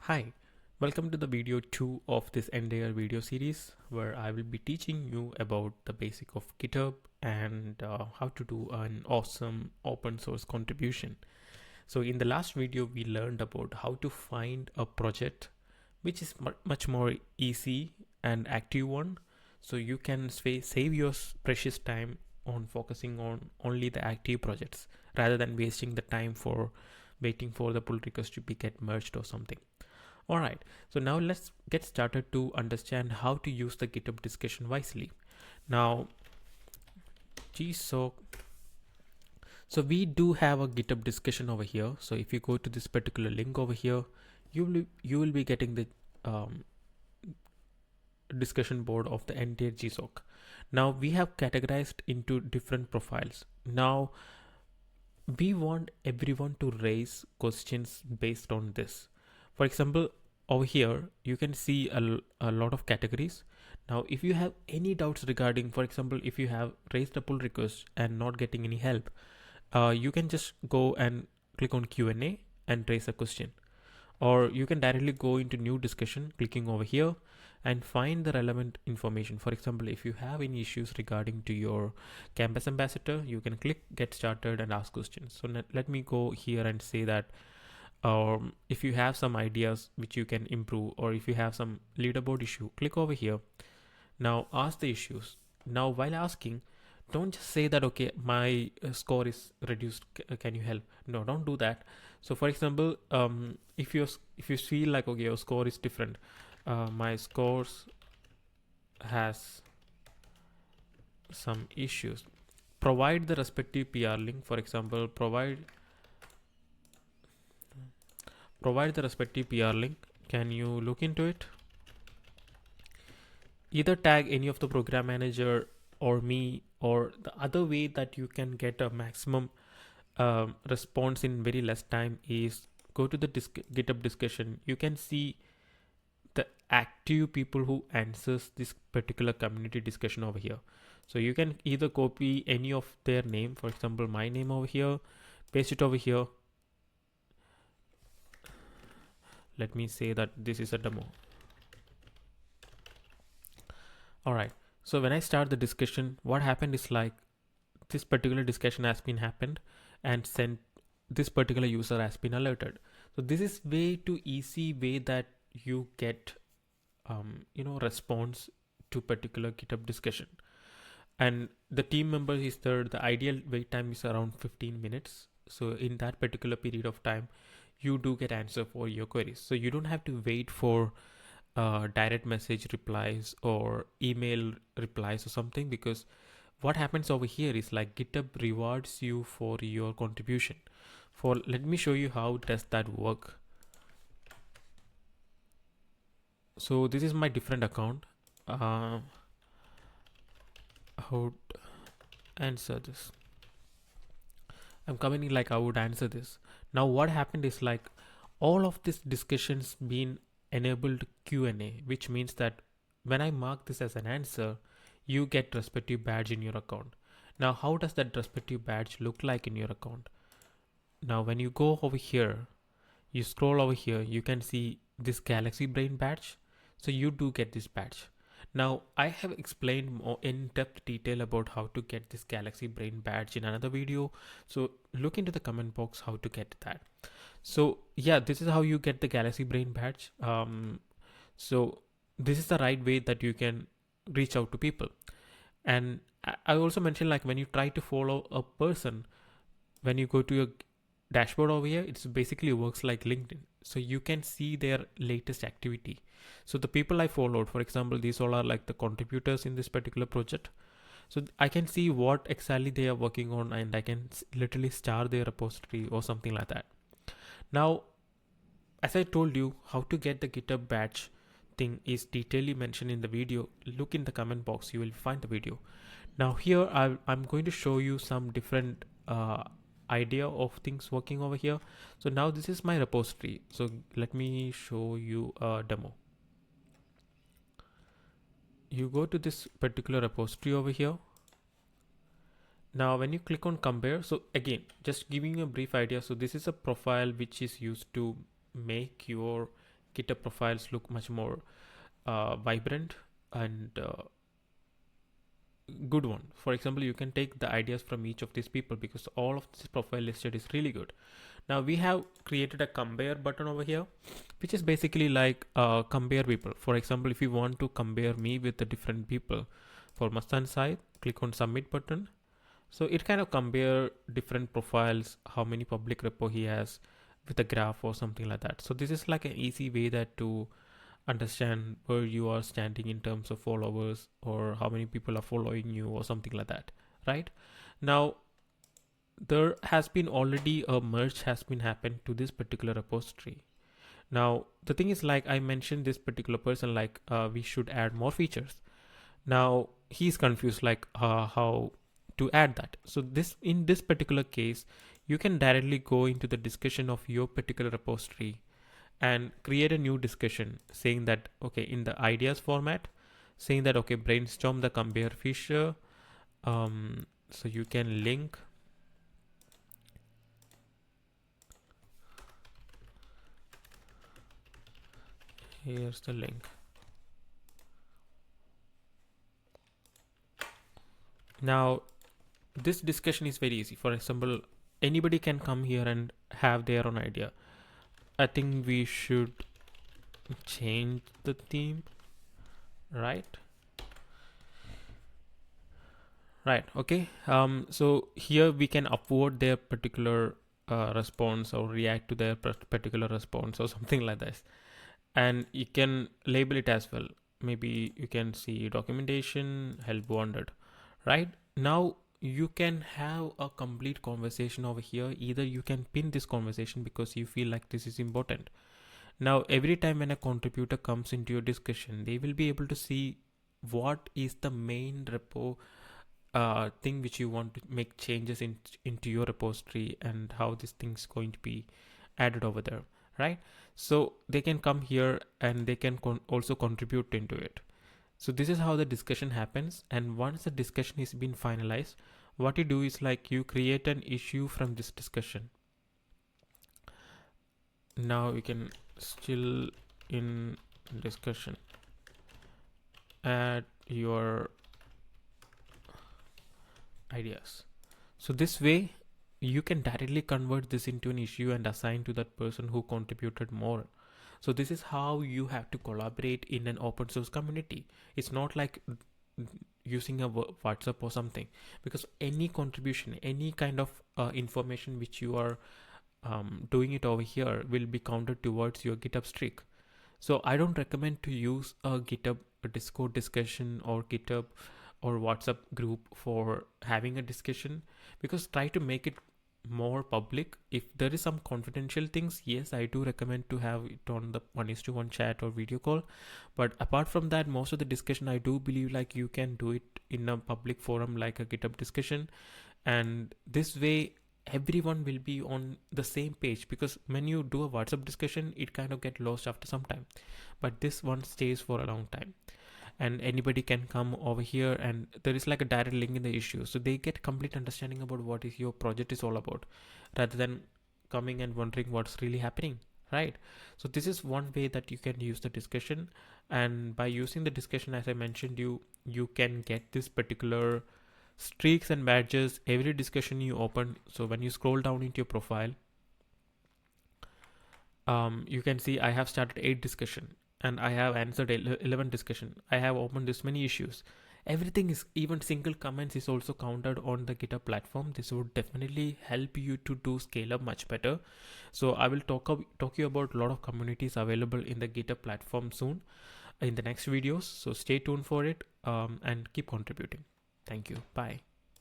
Hi, welcome to the video 2 of this entire video series where I will be teaching you about the basic of GitHub and how to do an awesome open source contribution. So in the last video we learned about how to find a project which is much more easy and active one, so you can save your precious time on focusing on only the active projects rather than wasting the time for waiting for the pull request to be get merged or something. Alright, so now let's get started to understand how to use the GitHub discussion wisely. Now, so we do have a GitHub discussion over here. So if you go to this particular link over here, you will be getting the discussion board of the entire GSOC. Now we have categorized into different profiles. Now we want everyone to raise questions based on this. For example, over here you can see a lot of categories. Now if you have any doubts regarding, for example, if you have raised a pull request and not getting any help, you can just go and click on Q&A and raise a question, or you can directly go into new discussion clicking over here and find the relevant information. For example, if you have any issues regarding to your campus ambassador, you can click get started and ask questions. So let me go here and say that if you have some ideas which you can improve, or if you have some leaderboard issue, click over here. Now ask the issues. Now while asking, don't just say that okay, my score is reduced, can you help? No, don't do that. So for example, if you feel like okay, your score is different, my scores has some issues, provide the respective PR link. For example, provide the respective PR link. Can you look into it? Either tag any of the program manager or me, or the other way that you can get a maximum response in very less time is go to the GitHub discussion. You can see the active people who answers this particular community discussion over here. So you can either copy any of their name, for example my name over here, paste it over here. Let me say that this is a demo. Alright, so when I start the discussion, what happened is like this particular discussion has been happened and sent, this particular user has been alerted. So this is way too easy way that you get response to particular GitHub discussion. And the team member is there, the ideal wait time is around 15 minutes. So in that particular period of time, you do get answer for your queries. So you don't have to wait for direct message replies or email replies or something, because what happens over here is like GitHub rewards you for your contribution. Let me show you how does that work. So this is my different account. How to answer this? I'm coming in like I would answer this. Now what happened is like all of this discussions been enabled Q&A, which means that when I mark this as an answer, you get respective badge in your account. Now how does that respective badge look like in your account? Now when you go over here, you scroll over here, you can see this Galaxy Brain badge. So you do get this badge. Now I have explained more in-depth detail about how to get this Galaxy Brain badge in another video, so look into the comment box how to get that. So yeah, this is how you get the Galaxy Brain badge. So this is the right way that you can reach out to people. And I also mentioned like when you try to follow a person, when you go to your dashboard over here, it's basically works like LinkedIn. So you can see their latest activity. So the people I followed, for example, these all are like the contributors in this particular project. So I can see what exactly they are working on, and I can literally star their repository or something like that. Now, as I told you, how to get the GitHub badge thing is detailedly mentioned in the video. Look in the comment box, you will find the video. Now here I'm going to show you some different idea of things working over here. So now this is my repository. So let me show you a demo. You go to this particular repository over here. Now when you click on compare, so again just giving you a brief idea, so this is a profile which is used to make your GitHub profiles look much more vibrant and good one. For example, you can take the ideas from each of these people because all of this profile listed is really good. Now we have created a compare button over here, which is basically like compare people. For example, if you want to compare me with the different people for Mustan side, click on submit button. So it kind of compare different profiles, how many public repo he has with a graph or something like that. So this is like an easy way that to understand where you are standing in terms of followers or how many people are following you or something like that, right? Now there has been already a merge has been happened to this particular repository. Now the thing is, like I mentioned, this particular person, like we should add more features. Now he's confused, like how to add that. So this, in this particular case, you can directly go into the discussion of your particular repository and create a new discussion saying that, okay, in the ideas format, saying that, okay, brainstorm the compare feature. So you can link here's the link. Now this discussion is very easy. For example, anybody can come here and have their own idea. I think we should change the theme, right? Right. Okay. So here we can upvote their particular response or react to their particular response or something like this, and you can label it as well. Maybe you can see documentation, help wanted. Right now you can have a complete conversation over here. Either you can pin this conversation because you feel like this is important. Now every time when a contributor comes into your discussion, they will be able to see what is the main repo thing which you want to make changes into your repository and how this thing's going to be added over there, right? So they can come here and they can also contribute into it. So this is how the discussion happens. And once the discussion is been finalized, what you do is like you create an issue from this discussion. Now you can still in discussion add your ideas. So this way you can directly convert this into an issue and assign to that person who contributed more. So this is how you have to collaborate in an open source community. It's not like using a WhatsApp or something, because any contribution, any kind of information which you are doing it over here will be counted towards your GitHub streak. So I don't recommend to use a GitHub a Discord discussion or GitHub or WhatsApp group for having a discussion, because try to make it more public. If there is some confidential things, yes, I do recommend to have it on the 1:1 chat or video call. But apart from that, most of the discussion, I do believe like you can do it in a public forum like a GitHub discussion, and this way everyone will be on the same page. Because when you do a WhatsApp discussion, it kind of get lost after some time, but this one stays for a long time. And anybody can come over here and there is like a direct link in the issue, so they get complete understanding about what is your project is all about, rather than coming and wondering what's really happening, right? So this is one way that you can use the discussion. And by using the discussion, as I mentioned, you can get this particular streaks and badges every discussion you open. So when you scroll down into your profile, you can see I have started 8 discussion and I have answered 11 discussion. I have opened this many issues. Everything is, even single comments is also counted on the GitHub platform. This would definitely help you to do scale up much better. So I will talk you about a lot of communities available in the GitHub platform soon in the next videos. So stay tuned for it and keep contributing. Thank you. Bye.